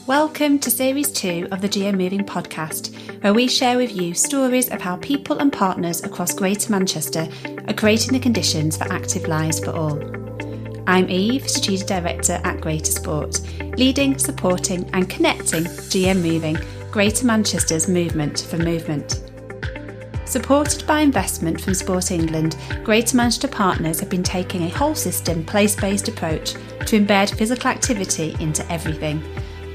Welcome to Series 2 of the GM Moving podcast, where we share with you stories of how people and partners across Greater Manchester are creating the conditions for active lives for all. I'm Eve, Strategic Director at Greater Sport, leading, supporting and connecting GM Moving, Greater Manchester's movement for movement. Supported by investment from Sport England, Greater Manchester partners have been taking a whole system, place-based approach to embed physical activity into everything,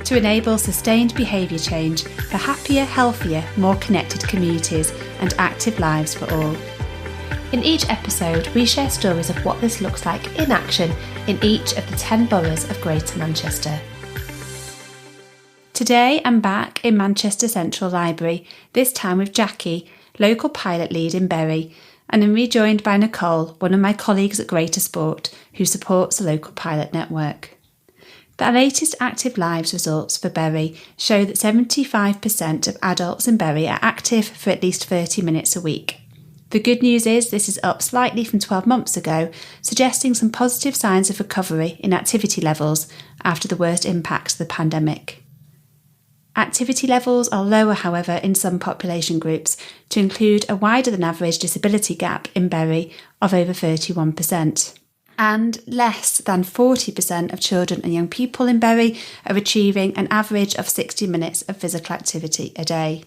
to enable sustained behaviour change for happier, healthier, more connected communities and active lives for all. In each episode, we share stories of what this looks like in action in each of the 10 boroughs of Greater Manchester. Today, I'm back in Manchester Central Library, this time with Jackie, local pilot lead in Bury, and I'm rejoined by Nicole, one of my colleagues at Greater Sport, who supports the local pilot network. The latest Active Lives results for Bury show that 75% of adults in Bury are active for at least 30 minutes a week. The good news is this is up slightly from 12 months ago, suggesting some positive signs of recovery in activity levels after the worst impacts of the pandemic. Activity levels are lower, however, in some population groups, to include a wider than average disability gap in Bury of over 31%. And less than 40% of children and young people in Bury are achieving an average of 60 minutes of physical activity a day.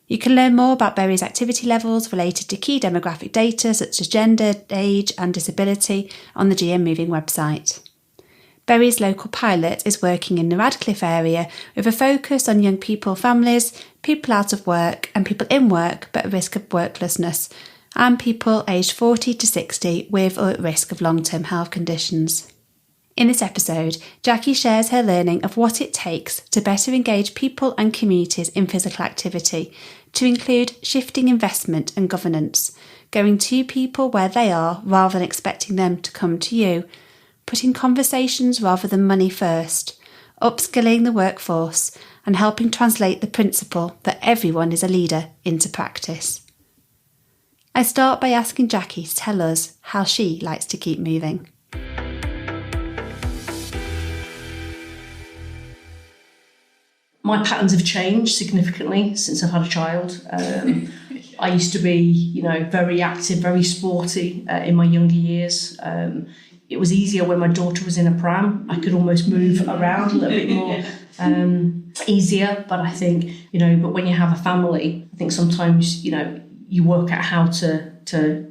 You can learn more about Bury's activity levels related to key demographic data such as gender, age and disability on the GM Moving website. Bury's local pilot is working in the Radcliffe area with a focus on young people families, people out of work and people in work but at risk of worklessness, and people aged 40 to 60 with or at risk of long-term health conditions. In this episode, Jackie shares her learning of what it takes to better engage people and communities in physical activity, to include shifting investment and governance, going to people where they are rather than expecting them to come to you, putting conversations rather than money first, upskilling the workforce, and helping translate the principle that everyone is a leader into practice. I start by asking Jackie to tell us how she likes to keep moving. My patterns have changed significantly since I've had a child. I used to be, very active, very sporty in my younger years. It was easier when my daughter was in a pram. I could almost move around a little bit more easier. But I think, but when you have a family, I think sometimes, you work out how to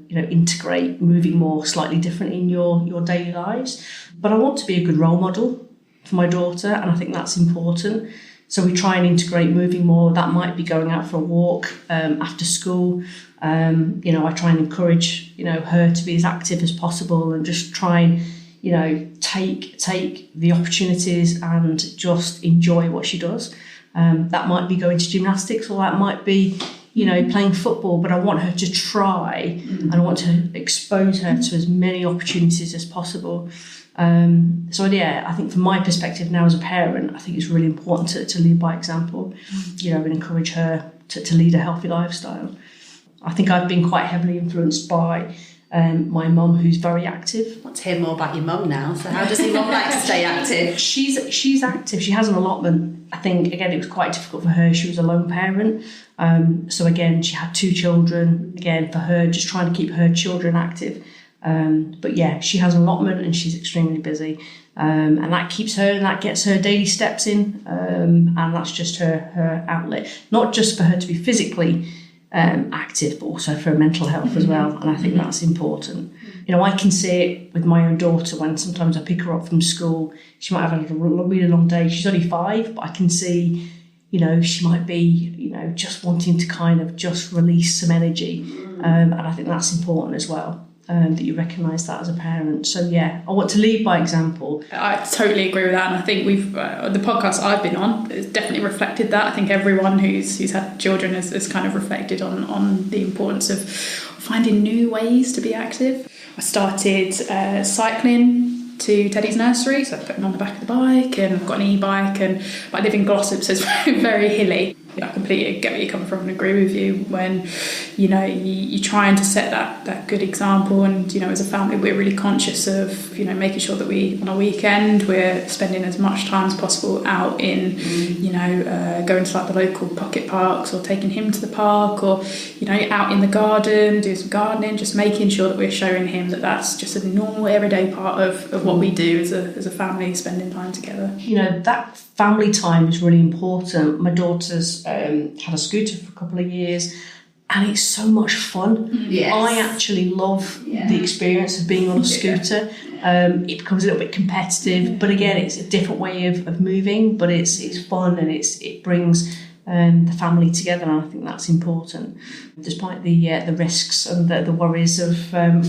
integrate moving more slightly different in your daily lives. But I want to be a good role model for my daughter, and I think that's important. So we try and integrate moving more. That might be going out for a walk after school. I try and encourage her to be as active as possible and just try and take the opportunities and just enjoy what she does. That might be going to gymnastics, or that might be playing football, but I want her to try and I want to expose her to as many opportunities as possible. I think from my perspective now as a parent, I think it's really important to lead by example, and encourage her to lead a healthy lifestyle. I think I've been quite heavily influenced by my mum, who's very active. I want to hear more about your mum now. So how does your mum like to stay active? She's active. She has an allotment. I think, again, it was quite difficult for her. She was a lone parent. So again, she had 2 children. Again, for her, just trying to keep her children active. She has an allotment and she's extremely busy. And that keeps her, and that gets her daily steps in. And that's just her outlet. Not just for her to be physically active, but also for mental health as well. And I think that's important. I can see it with my own daughter when sometimes I pick her up from school. She might have had a really long day. She's only 5, but I can see, she might be, just wanting to kind of just release some energy. And I think that's important as well, that you recognise that as a parent. So, I want to lead by example. I totally agree with that. And I think the podcast I've been on has definitely reflected that. I think everyone who's had children has kind of reflected on the importance of finding new ways to be active. I started cycling to Teddy's nursery, so I put him on the back of the bike, and I've got an e-bike, but I live in Glossop, so it's very, very hilly. I completely get where you come from and agree with you when, you're trying to set that good example. And, as a family, we're really conscious of, making sure that we, on a weekend, we're spending as much time as possible out in, going to like the local pocket parks or taking him to the park or, out in the garden, do some gardening, just making sure that we're showing him that that's just a normal everyday part of what we do as a family, spending time together. That family time is really important. My daughter's had a scooter for a couple of years and it's so much fun. Yes. I actually love the experience of being on a scooter. It becomes a little bit competitive, but again, it's a different way of moving, but it's fun and it brings the family together, and I think that's important, despite the risks and the worries of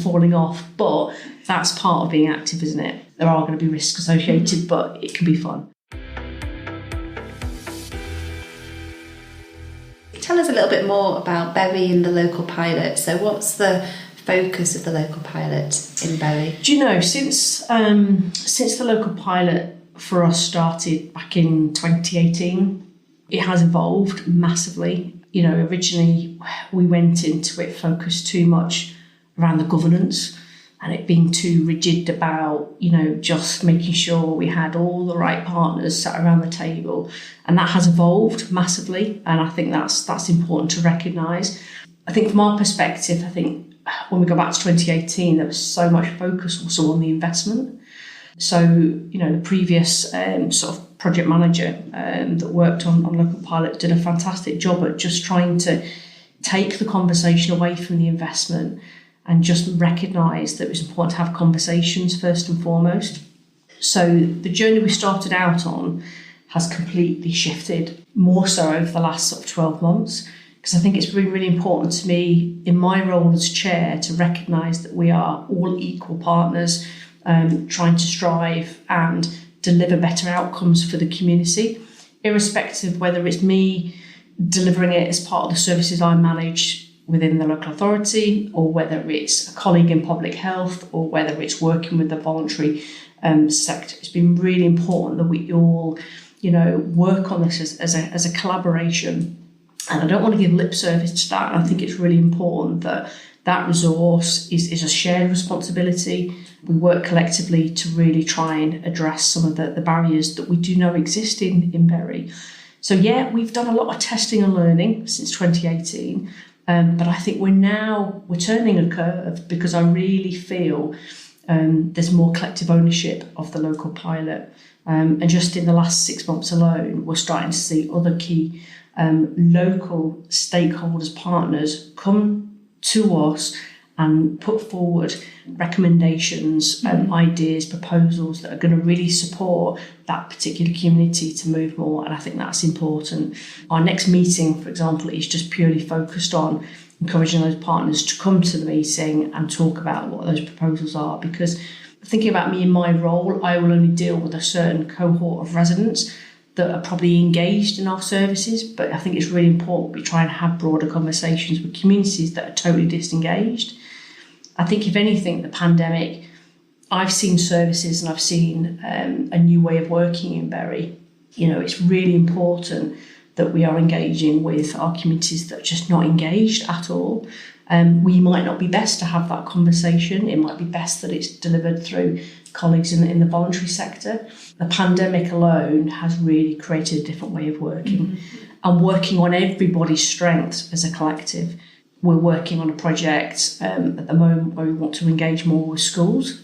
falling off. But that's part of being active, isn't it? There are going to be risks associated, but it can be fun. Tell us a little bit more about Bury and the local pilot. So what's the focus of the local pilot in Bury? Do you know, since the local pilot for us started back in 2018, it has evolved massively. Originally we went into it focused too much around the governance and it being too rigid about, just making sure we had all the right partners sat around the table. And that has evolved massively. And I think that's important to recognise. I think from our perspective, when we go back to 2018, there was so much focus also on the investment. So, the previous sort of project manager that worked on Local Pilot did a fantastic job at just trying to take the conversation away from the investment and just recognise that it was important to have conversations first and foremost. So the journey we started out on has completely shifted, more so over the last sort of 12 months, because I think it's really, really important to me in my role as chair to recognise that we are all equal partners, trying to strive and deliver better outcomes for the community, irrespective of whether it's me delivering it as part of the services I manage within the local authority, or whether it's a colleague in public health, or whether it's working with the voluntary sector. It's been really important that we all, work on this as a collaboration. And I don't want to give lip service to that. I think it's really important that resource is a shared responsibility. We work collectively to really try and address some of the barriers that we do know exist in Bury. So we've done a lot of testing and learning since 2018. But I think we're turning a curve, because I really feel there's more collective ownership of the local pilot. And just in the last 6 months alone, we're starting to see other key local stakeholders, partners come to us and put forward recommendations, ideas, proposals that are going to really support that particular community to move more. And I think that's important. Our next meeting, for example, is just purely focused on encouraging those partners to come to the meeting and talk about what those proposals are. Because thinking about me in my role, I will only deal with a certain cohort of residents that are probably engaged in our services. But I think it's really important we try and have broader conversations with communities that are totally disengaged. I think, if anything, the pandemic, I've seen services and I've seen a new way of working in Bury. It's really important that we are engaging with our communities that are just not engaged at all. We might not be best to have that conversation. It might be best that it's delivered through colleagues in the voluntary sector. The pandemic alone has really created a different way of working and working on everybody's strengths as a collective. We're working on a project at the moment where we want to engage more with schools.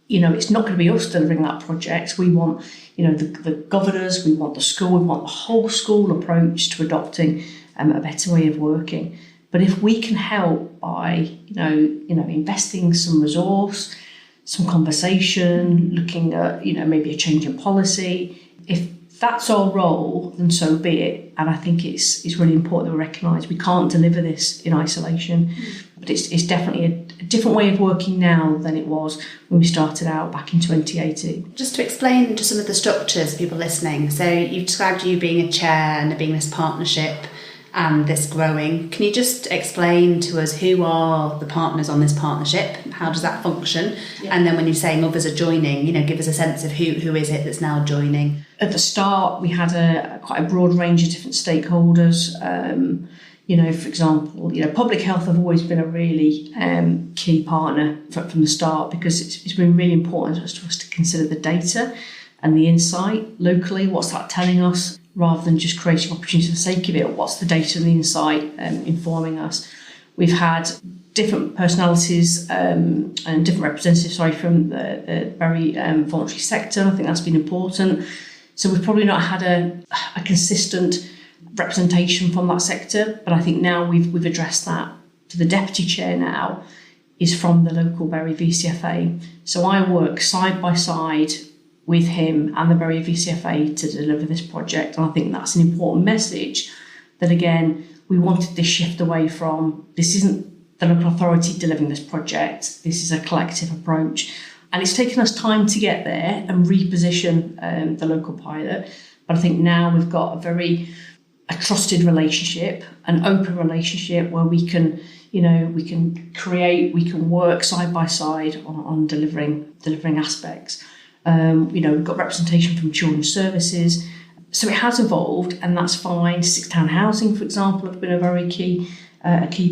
It's not going to be us delivering that project. We want, the governors, we want the school, we want the whole school approach to adopting a better way of working. But if we can help by, investing some resource, some conversation, looking at, maybe a change in policy, if that's our role, then so be it. And I think it's really important that we recognise we can't deliver this in isolation. But it's definitely a different way of working now than it was when we started out back in 2018. Just to explain some of the structures, people listening. So you've described you being a chair and being this partnership. and this growing. Can you just explain to us who are the partners on this partnership? How does that function? Yeah. And then when you say mothers are joining, give us a sense of who is it that's now joining? At the start, we had quite a broad range of different stakeholders. For example, public health have always been a really key partner from the start, because it's been really important to us to consider the data and the insight locally. What's that telling us? Rather than just creating opportunities for the sake of it, what's the data and the insight informing us? We've had different personalities and different representatives, from the very voluntary sector. I think that's been important. So we've probably not had a consistent representation from that sector, but I think now we've addressed that. So the deputy chair now is from the local Bury VCFA. So I work side by side with him and the Bury VCFA to deliver this project. And I think that's an important message, that again, we wanted this shift away from, this isn't the local authority delivering this project, this is a collective approach. And it's taken us time to get there and reposition the local pilot. But I think now we've got a trusted relationship, an open relationship where we can create, we can work side by side on delivering aspects. We've got representation from Children's Services. So it has evolved, and that's fine. Six Town Housing, for example, have been a very key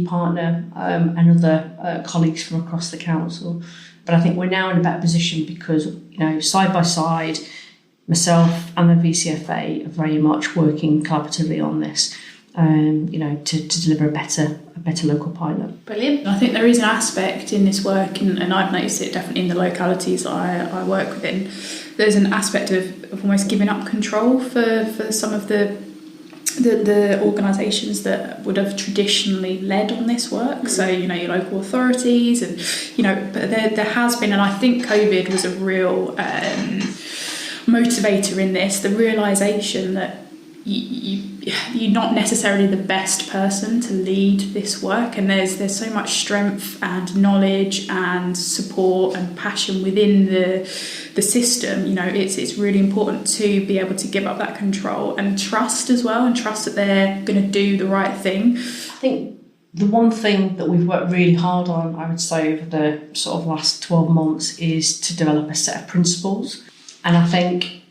partner, and other colleagues from across the council. But I think we're now in a better position because, side by side, myself and the VCFA are very much working collaboratively on this, to deliver a better local pilot. Brilliant. I think there is an aspect in this work, and I've noticed it definitely in the localities that I work within. There's an aspect of almost giving up control for some of the organisations that would have traditionally led on this work. So, your local authorities and, but there has been, and I think COVID was a real motivator in this, the realisation that you're not necessarily the best person to lead this work, and there's so much strength and knowledge and support and passion within the system. It's really important to be able to give up that control and trust as well, and trust that they're going to do the right thing. I think the one thing that we've worked really hard on, I would say, over the sort of last 12 months is to develop a set of principles. And I think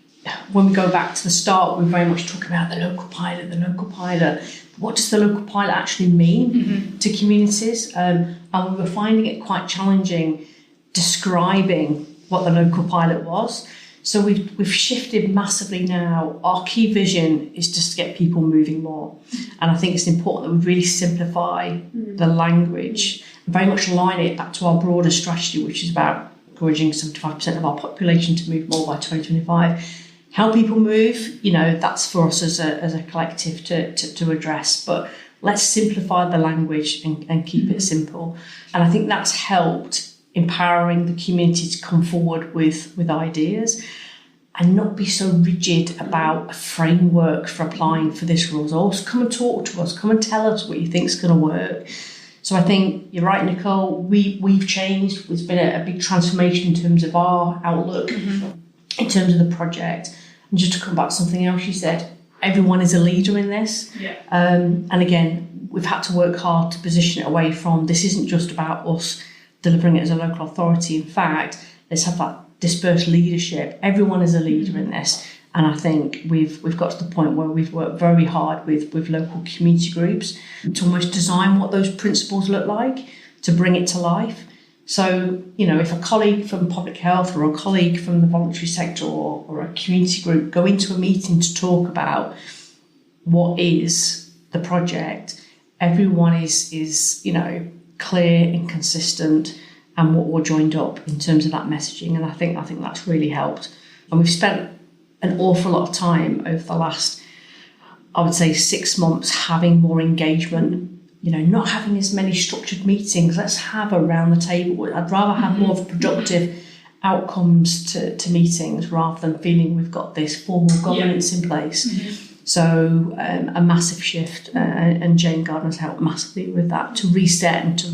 when we go back to the start, we're very much talking about the local pilot. What does the local pilot actually mean to communities? And we were finding it quite challenging describing what the local pilot was. So we've shifted massively now. Our key vision is just to get people moving more. And I think it's important that we really simplify the language and very much align it back to our broader strategy, which is about encouraging 75% of our population to move more by 2025. How people move, that's for us as a collective to address. But let's simplify the language and keep it simple. And I think that's helped empowering the community to come forward with ideas and not be so rigid about a framework for applying for this rules. Also, come and talk to us, come and tell us what you think is going to work. So I think you're right, Nicole, we've changed. There's been a big transformation in terms of our outlook, in terms of the project. And just to come back to something else you said, everyone is a leader in this. Yeah. And again, we've had to work hard to position it away from, this isn't just about us delivering it as a local authority. In fact, let's have that dispersed leadership. Everyone is a leader in this. And I think we've got to the point where we've worked very hard with local community groups to almost design what those principles look like, to bring it to life. So, if a colleague from public health or a colleague from the voluntary sector or a community group go into a meeting to talk about what is the project, everyone is clear and consistent, and what we're joined up in terms of that messaging. And I think that's really helped. And we've spent an awful lot of time over the last, I would say, 6 months having more engagement, not having as many structured meetings. Let's have around the table. I'd rather have more of productive outcomes to meetings rather than feeling we've got this formal governance in place. So a massive shift, and Jane Gardner's helped massively with that, to reset and to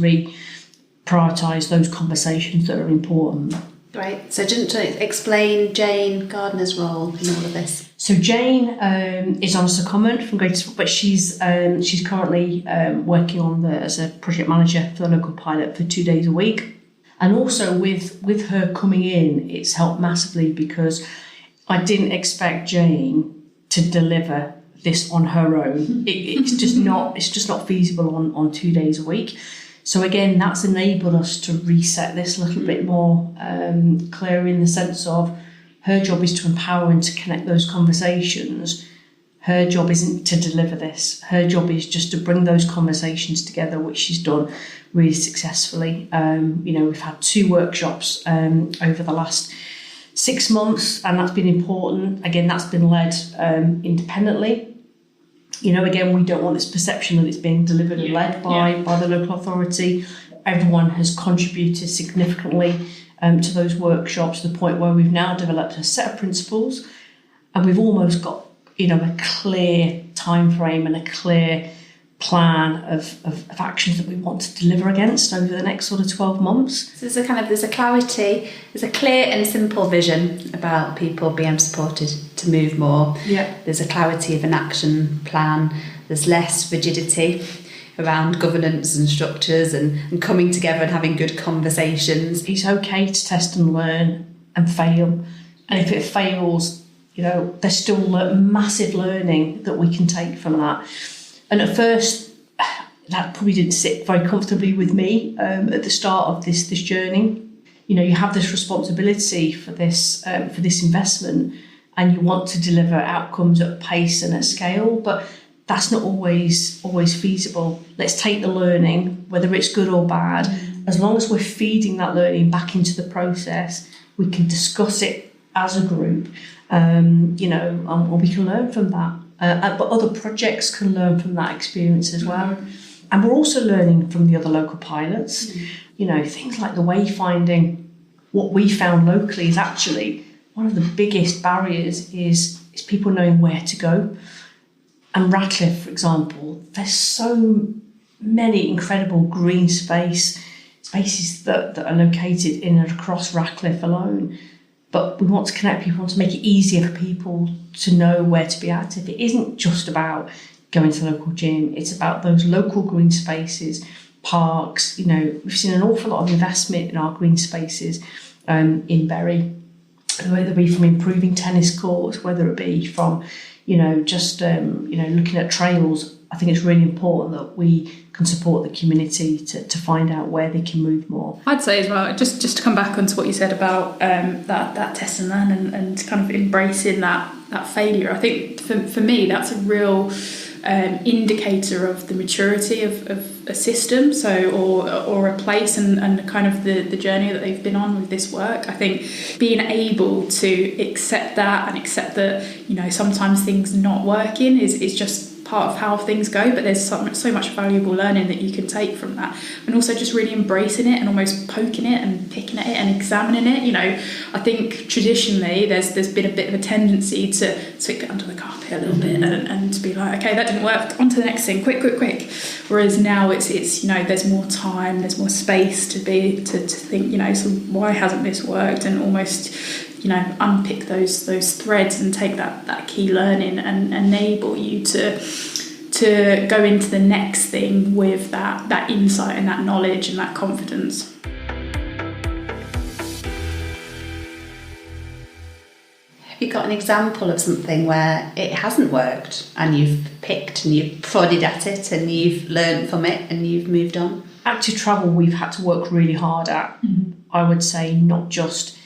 prioritise those conversations that are important. Right. So just to explain Jane Gardner's role in all of this. So Jane is on a secondment from Greater Sport, but she's currently working on as a project manager for the local pilot for 2 days a week. And also with her coming in, it's helped massively because I didn't expect Jane to deliver this on her own. It's just not feasible on 2 days a week. So again, that's enabled us to reset this a little bit more clear in the sense of her job is to empower and to connect those conversations. Her job isn't to deliver this. Her job is just to bring those conversations together, which she's done really successfully. We've had 2 workshops over the last 6 months, and that's been important. Again, that's been led independently. Again, we don't want this perception that it's being delivered and led by the local authority. Everyone has contributed significantly to those workshops to the point where we've now developed a set of principles, and we've almost got a clear time frame and a clear plan of actions that we want to deliver against over the next sort of 12 months. So there's a clarity, there's a clear and simple vision about people being supported to move more. Yeah. There's a clarity of an action plan. There's less rigidity around governance and structures and coming together and having good conversations. It's okay to test and learn and fail. And if it fails, there's still massive learning that we can take from that. And at first, that probably didn't sit very comfortably with me at the start of this journey. You have this responsibility for this investment, and you want to deliver outcomes at pace and at scale, but that's not always feasible. Let's take the learning, whether it's good or bad. As long as we're feeding that learning back into the process, we can discuss it as a group, and we can learn from that. But other projects can learn from that experience as well. And we're also learning from the other local pilots. Things like the wayfinding. What we found locally is actually one of the biggest barriers is people knowing where to go. And Ratcliffe, for example, there's so many incredible green spaces that are located in and across Ratcliffe alone. But we want to connect people, we want to make it easier for people to know where to be active. It isn't just about going to the local gym, it's about those local green spaces, parks. We've seen an awful lot of investment in our green spaces in Bury, whether it be from improving tennis courts, whether it be from looking at trails. I think it's really important that we can support the community to find out where they can move more. I'd say as well, just to come back onto what you said about that test and learn and kind of embracing that failure. I think for me that's a real indicator of the maturity of a system, or a place and kind of the journey that they've been on with this work. I think being able to accept that and accept that sometimes things not working is just part of how things go, but there's so much valuable learning that you can take from that, and also just really embracing it and almost poking it and picking at it and examining it. I think traditionally there's been a bit of a tendency to sweep it under the carpet a little bit and to be like, okay, that didn't work, on to the next thing, quick. Whereas now it's there's more time, there's more space to think, so why hasn't this worked, and almost unpick those threads and take that key learning and enable you to go into the next thing with that insight and that knowledge and that confidence. Have you got an example of something where it hasn't worked and you've picked and you've prodded at it and you've learned from it and you've moved on? Active travel we've had to work really hard at. I would say not just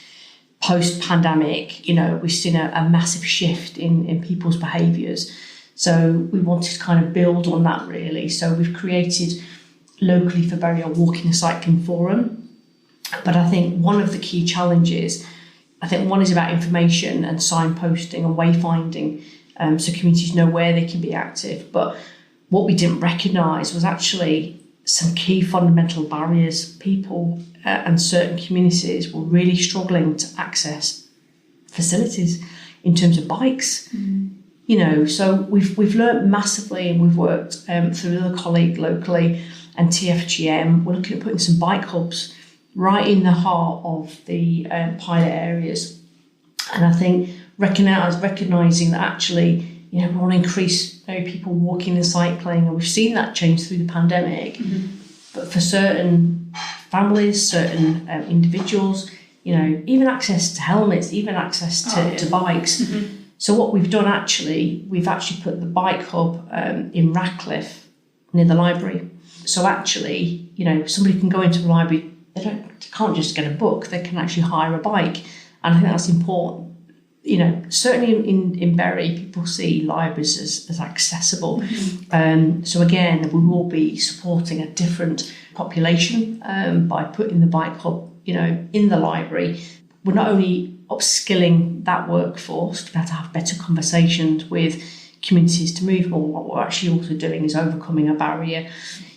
post-pandemic, we've seen a massive shift in people's behaviours. So we wanted to kind of build on that really. So we've created locally for Bury a walking and cycling forum. But I think one of the key challenges, one is about information and signposting and wayfinding, so communities know where they can be active. But what we didn't recognise was actually some key fundamental barriers. People and certain communities were really struggling to access facilities in terms of bikes. So we've learnt massively, and we've worked through another colleague locally and TFGM. We're looking at putting some bike hubs right in the heart of the pilot areas. And I think recognising that actually, we want to increase people walking and cycling, and we've seen that change through the pandemic. But for certain families, certain individuals, even access to helmets, even access to bikes. So what we've done we've actually put the bike hub in Ratcliffe near the library. So actually, somebody can go into the library, they can't just get a book, they can actually hire a bike. And I think that's important. Certainly in Bury, people see libraries as accessible. So again, we will be supporting a different population by putting the bike hub, in the library. We're not only upskilling that workforce to be able to have better conversations with communities to move more, what we're actually also doing is overcoming a barrier.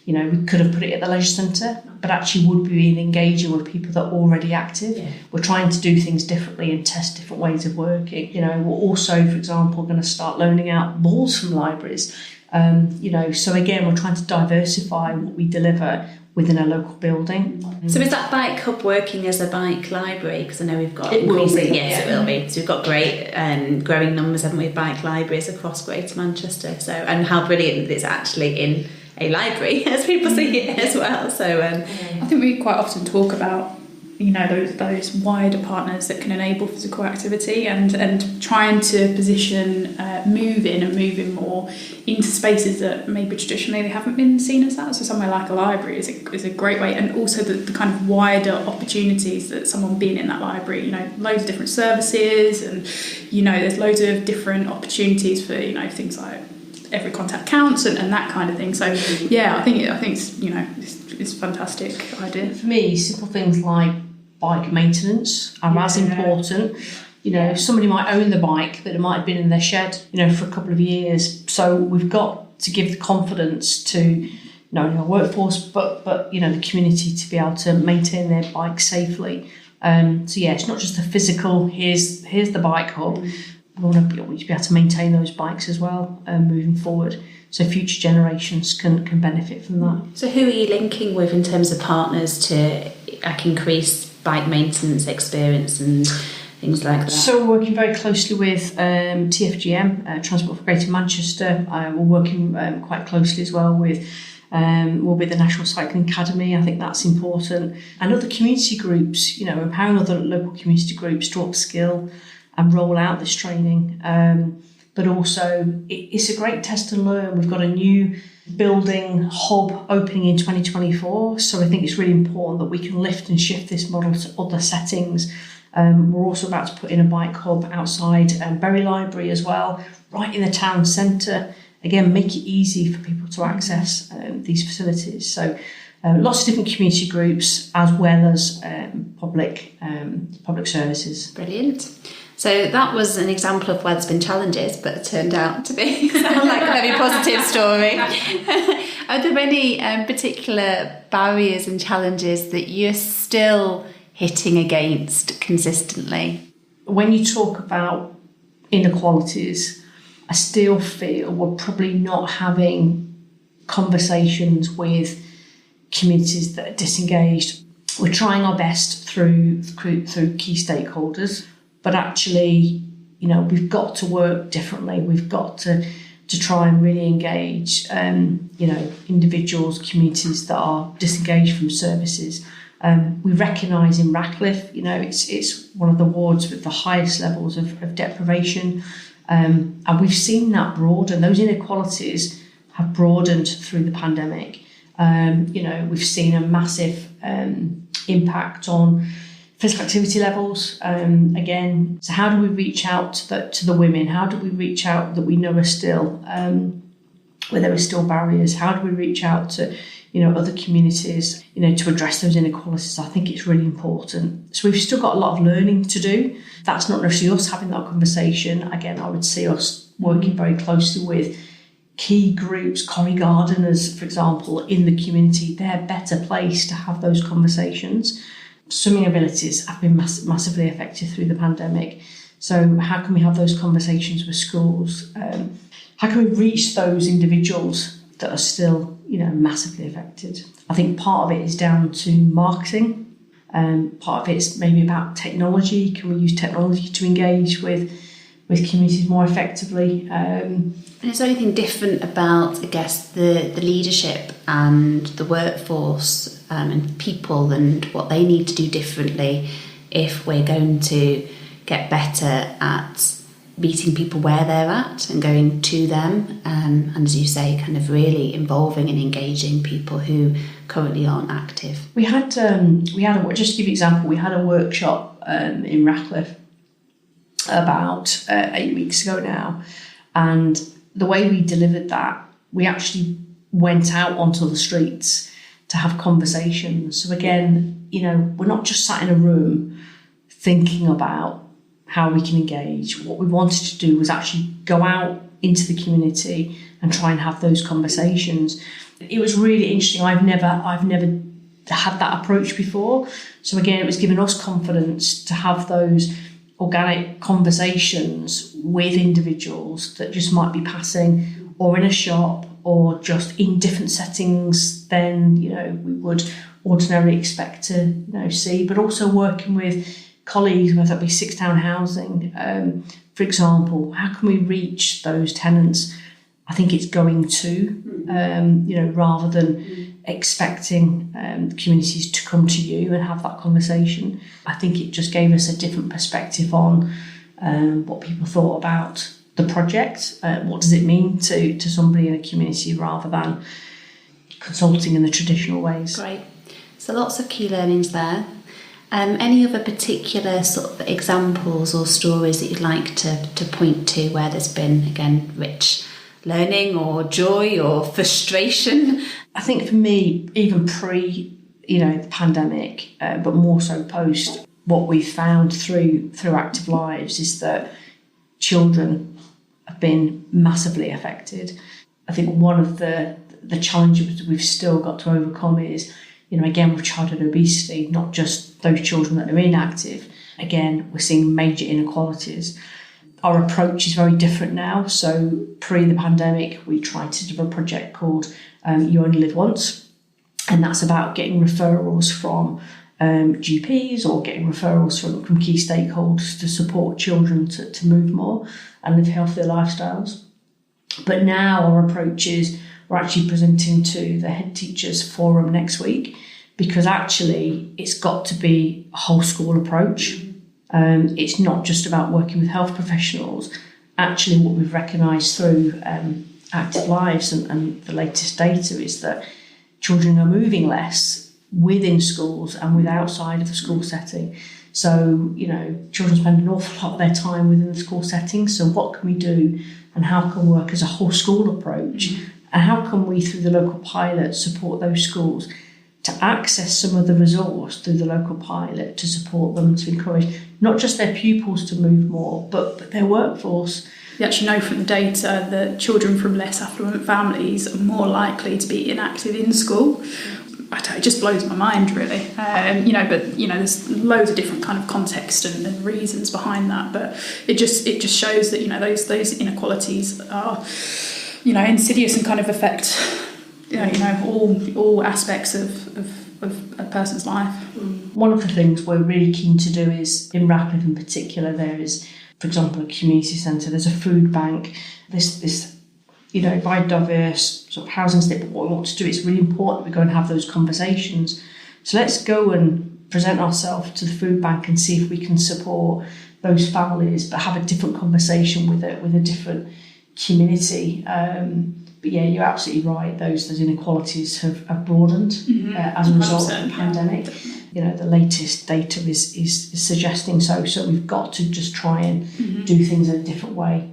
We could have put it at the leisure centre, but actually would be engaging with people that are already active. We're trying to do things differently and test different ways of working. We're also, for example, going to start loaning out balls from libraries. So again, we're trying to diversify what we deliver within a local building. So is that bike hub working as a bike library? Because I know we've got... It will be. Yes, it will be. So we've got great growing numbers, haven't we, of bike libraries across Greater Manchester. So, and how brilliant it's actually in a library, as people see it as well. So I think we quite often talk about those wider partners that can enable physical activity and trying to position moving more into spaces that maybe traditionally they haven't been seen as that. So somewhere like a library is a great way, and also the kind of wider opportunities that someone being in that library, loads of different services, and there's loads of different opportunities for things like every contact counts and that kind of thing. So I think it's a fantastic idea. For me, simple things like bike maintenance are as important. Somebody might own the bike, but it might have been in their shed, for a couple of years. So we've got to give the confidence to not only our workforce, but the community to be able to maintain their bike safely. It's not just the physical. Here's the bike hub. We want to be able to maintain those bikes as well, moving forward, so future generations can benefit from that. So who are you linking with in terms of partners to increase bike maintenance experience and things like that? So we're working very closely with TFGM, Transport for Greater Manchester. We're working quite closely as well with the National Cycling Academy. I think that's important. And other community groups, empowering other local community groups to upskill and roll out this training. But also, it's a great test and learn. We've got a new building hub opening in 2024, so I think it's really important that we can lift and shift this model to other settings. We're also about to put in a bike hub outside Bury Library as well, right in the town centre. Again, make it easy for people to access these facilities. So lots of different community groups as well as public services. Brilliant. So that was an example of where there's been challenges, but it turned out to be sound like a very positive story. Are there any particular barriers and challenges that you're still hitting against consistently? When you talk about inequalities, I still feel we're probably not having conversations with communities that are disengaged. We're trying our best through key stakeholders. But actually, we've got to work differently. We've got to try and really engage, individuals, communities that are disengaged from services. We recognise in Ratcliffe, it's one of the wards with the highest levels of deprivation. And we've seen that broaden. Those inequalities have broadened through the pandemic. We've seen a massive impact on physical activity levels, again. So how do we reach out to the women? How do we reach out that we know are still, where there are still barriers? How do we reach out to, other communities, to address those inequalities? I think it's really important. So we've still got a lot of learning to do. That's not necessarily us having that conversation. Again, I would see us working very closely with key groups, Corrie gardeners, for example, in the community. They're better placed to have those conversations. Swimming abilities have been massively affected through the pandemic. So how can we have those conversations with schools? How can we reach those individuals that are still, massively affected? I think part of it is down to marketing. Part of it is maybe about technology. Can we use technology to engage with with communities more effectively. And is there anything different about, I guess, the leadership and the workforce and people and what they need to do differently if we're going to get better at meeting people where they're at and going to them, and as you say, kind of really involving and engaging people who currently aren't active? We had just to give you an example, we had a workshop in Ratcliffe about 8 weeks ago now, and the way we delivered that, we actually went out onto the streets to have conversations. So again, we're not just sat in a room thinking about how we can engage. What we wanted to do was actually go out into the community and try and have those conversations. It was really interesting. I've never had that approach before. So again, it was giving us confidence to have those organic conversations with individuals that just might be passing or in a shop or just in different settings than we would ordinarily expect to see, but also working with colleagues, whether that be Six Town Housing, for example. How can we reach those tenants? I think it's going to, rather than expecting communities to come to you and have that conversation. I think it just gave us a different perspective on what people thought about the project. What does it mean to somebody in a community rather than consulting in the traditional ways? Great. So lots of key learnings there. Any other particular sort of examples or stories that you'd like to point to where there's been, again, rich learning or joy or frustration? I think for me, even pre, the pandemic, but more so post, what we've found through Active Lives is that children have been massively affected. I think one of the challenges we've still got to overcome is, again, with childhood obesity, not just those children that are inactive. Again, we're seeing major inequalities. Our approach is very different now. So pre the pandemic, we tried to do a project called You Only Live Once. And that's about getting referrals from GPs or getting referrals from key stakeholders to support children to move more and live healthier lifestyles. But now our approach is we're actually presenting to the Head Teachers Forum next week, because actually it's got to be a whole school approach. It's not just about working with health professionals. Actually, what we've recognised through Active Lives and the latest data is that children are moving less within schools and with outside of the school setting. So, children spend an awful lot of their time within the school setting. So what can we do and how can we work as a whole school approach? And how can we, through the local pilot, support those schools to access some of the resource through the local pilot to support them, to encourage not just their pupils to move more, but their workforce. You actually know from the data that children from less affluent families are more likely to be inactive in school. It just blows my mind, really. There's loads of different kind of context and reasons behind that, but it just shows that those inequalities are insidious and kind of affect all aspects of a person's life. One of the things we're really keen to do is, in Ratcliffe in particular, there is, for example, a community centre, there's a food bank, this biodiverse sort of housing estate. But what we want to do, it's really important we go and have those conversations. So let's go and present ourselves to the food bank and see if we can support those families, but have a different conversation with a different community. But yeah, you're absolutely right. Those inequalities have broadened as a result of the pandemic. The latest data is suggesting so. So we've got to just try and do things in a different way,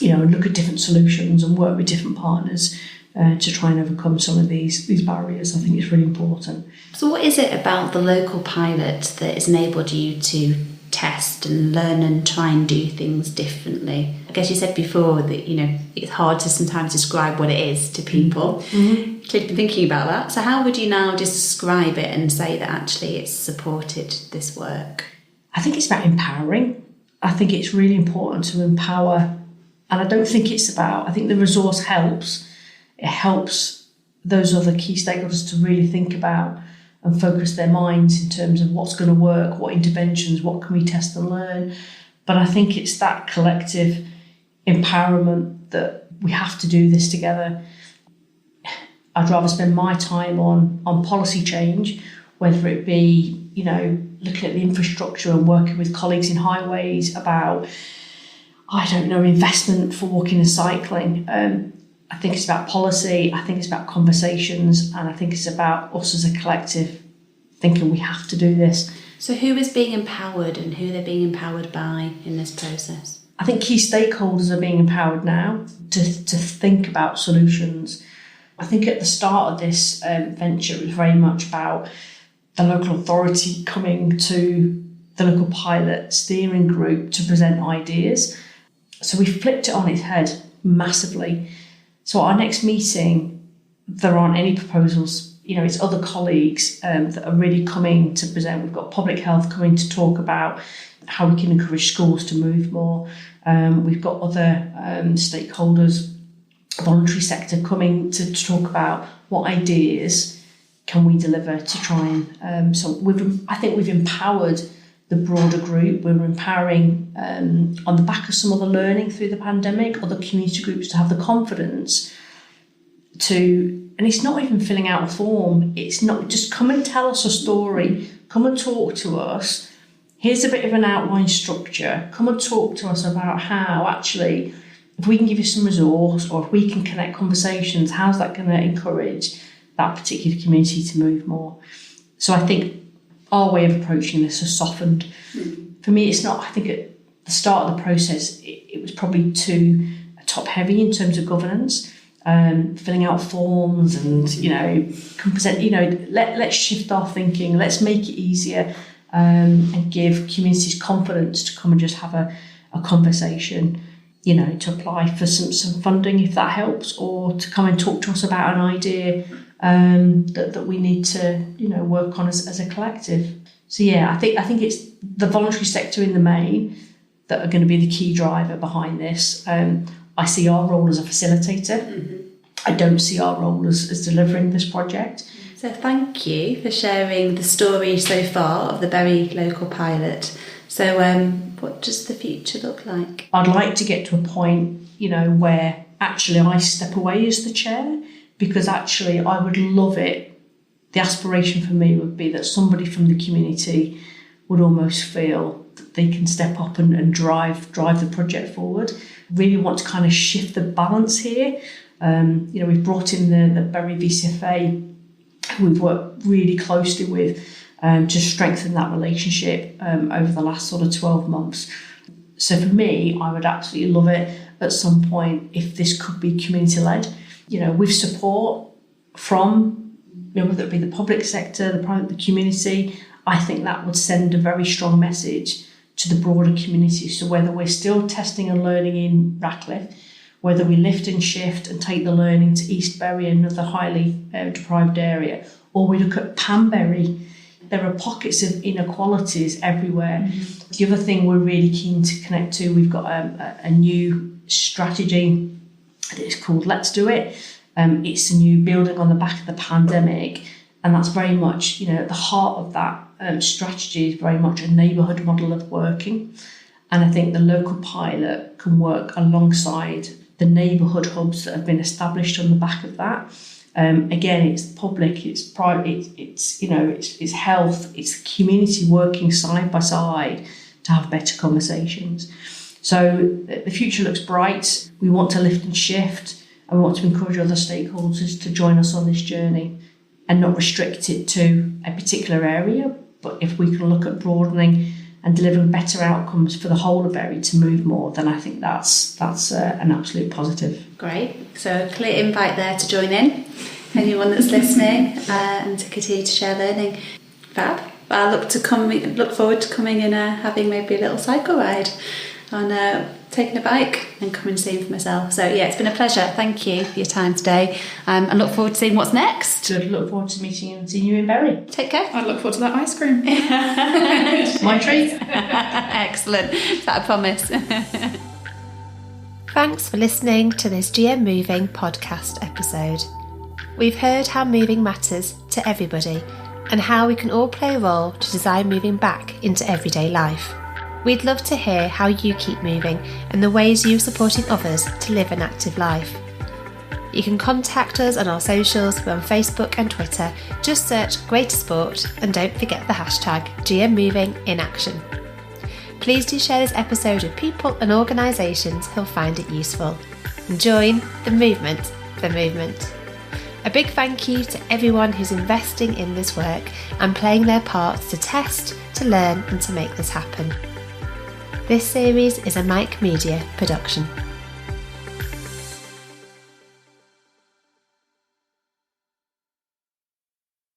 and look at different solutions and work with different partners to try and overcome some of these barriers. I think it's really important. So what is it about the local pilot that has enabled you to test and learn and try and do things differently? I guess you said before that it's hard to sometimes describe what it is to people. Clearly been thinking about that. So how would you now describe it and say that actually it's supported this work? I think it's about empowering. I think it's really important to empower, and I don't think it's about, I think the resource helps. It helps those other key stakeholders to really think about and focus their minds in terms of what's going to work, what interventions, what can we test and learn. But I think it's that collective empowerment that we have to do this together. I'd rather spend my time on policy change, whether it be, looking at the infrastructure and working with colleagues in highways about, investment for walking and cycling. I think it's about policy, I think it's about conversations, and I think it's about us as a collective thinking we have to do this. So who is being empowered and who they're being empowered by in this process? I think key stakeholders are being empowered now to think about solutions. I think at the start of this venture, it was very much about the local authority coming to the local pilot steering group to present ideas. So we flipped it on its head massively. So our next meeting, there aren't any proposals. It's other colleagues that are really coming to present. We've got public health coming to talk about how we can encourage schools to move more. We've got other stakeholders, voluntary sector coming to talk about what ideas can we deliver to try and... I think we've empowered the broader group. We're empowering on the back of some of the learning through the pandemic, other community groups to have the confidence to... And it's not even filling out a form. It's not just come and tell us a story. Come and talk to us. Here's a bit of an outline structure. Come and talk to us about how actually, if we can give you some resource or if we can connect conversations, how's that going to encourage that particular community to move more? So I think our way of approaching this has softened. For me, it's not, I think at the start of the process, it was probably too top heavy in terms of governance. Filling out forms and, can present, let's shift our thinking, let's make it easier and give communities confidence to come and just have a conversation, to apply for some funding if that helps, or to come and talk to us about an idea that we need to, work on as a collective. So, yeah, I think it's the voluntary sector in the main that are going to be the key driver behind this. I see our role as a facilitator. Mm-hmm. I don't see our role as delivering this project. So thank you for sharing the story so far of the Bury local pilot. So what does the future look like? I'd like to get to a point, where actually I step away as the chair, because actually I would love it. The aspiration for me would be that somebody from the community would almost feel that they can step up and drive the project forward. Really want to kind of shift the balance here. We've brought in the Bury VCFA, who we've worked really closely with to strengthen that relationship over the last sort of 12 months. So for me, I would absolutely love it at some point if this could be community-led, with support from, whether it be the public sector, the community. I think that would send a very strong message to the broader community. So whether we're still testing and learning in Ratcliffe, whether we lift and shift and take the learning to East Bury, another highly deprived area, or we look at Panbury, there are pockets of inequalities everywhere. Mm-hmm. The other thing we're really keen to connect to, we've got a new strategy that is called Let's Do It. It's a new building on the back of the pandemic, and that's very much, at the heart of that strategy is very much a neighbourhood model of working. And I think the local pilot can work alongside the neighbourhood hubs that have been established on the back of that. Again, it's public, it's private, it's health, it's community working side by side to have better conversations. So the future looks bright. We want to lift and shift, and we want to encourage other stakeholders to join us on this journey and not restrict it to a particular area. But if we can look at broadening and delivering better outcomes for the whole of Bury to move more, then I think that's an absolute positive. Great. So a clear invite there to join in, anyone that's listening, and to continue to share learning. Fab. I look forward to coming and having maybe a little cycle ride on taking a bike and coming and seeing for myself. So yeah, it's been a pleasure. Thank you for your time today. I look forward to seeing what's next. Good. Look forward to meeting you and seeing you in Bury. Take care. I'd look forward to that ice cream. My treat. Excellent. Is that a promise? Thanks for listening to this GM Moving podcast episode. We've heard how moving matters to everybody and how we can all play a role to design moving back into everyday life. We'd love to hear how you keep moving and the ways you're supporting others to live an active life. You can contact us on our socials. We're on Facebook and Twitter. Just search Greater Sport and don't forget the hashtag GM Moving in Action. Please do share this episode with people and organisations who'll find it useful. And join the movement for movement. A big thank you to everyone who's investing in this work and playing their parts to test, to learn and to make this happen. This series is a Mike Media production.